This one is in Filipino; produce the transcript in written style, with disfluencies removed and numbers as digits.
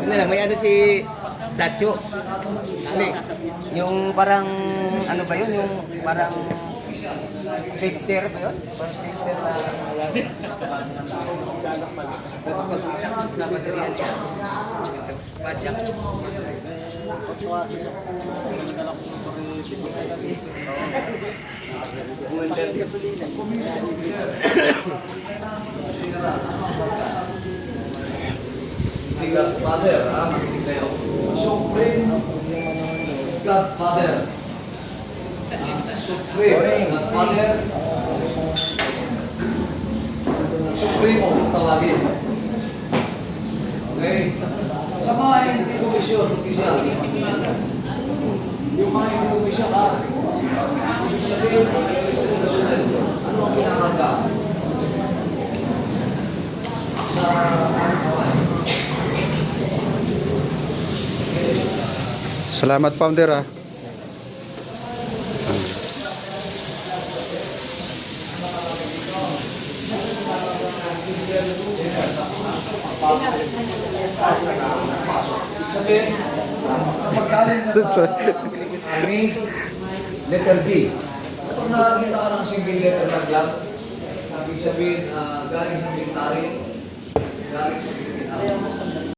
Ano lang, may ano si Sacho. Ano eh, yung parang, ano ba yun? Yung parang tester ba yun? Parang tester na sa material niya. Padyak. Godfather, makinig kayo. Supreme Godfather. Supreme Godfather. Supreme kung tawagin. Okay? Sa mga hindi komisyon, opisyal. Yung mga hindi komisyon, ibig sabihin, ano ang pinakanta? Sa Salamat, founder, ah. sabihin, pagkaling na sa Army, letter B. Kapag nakakita ka ng single letter na lang, ibig sabihin, galing sa military, galing sa Philippine Army.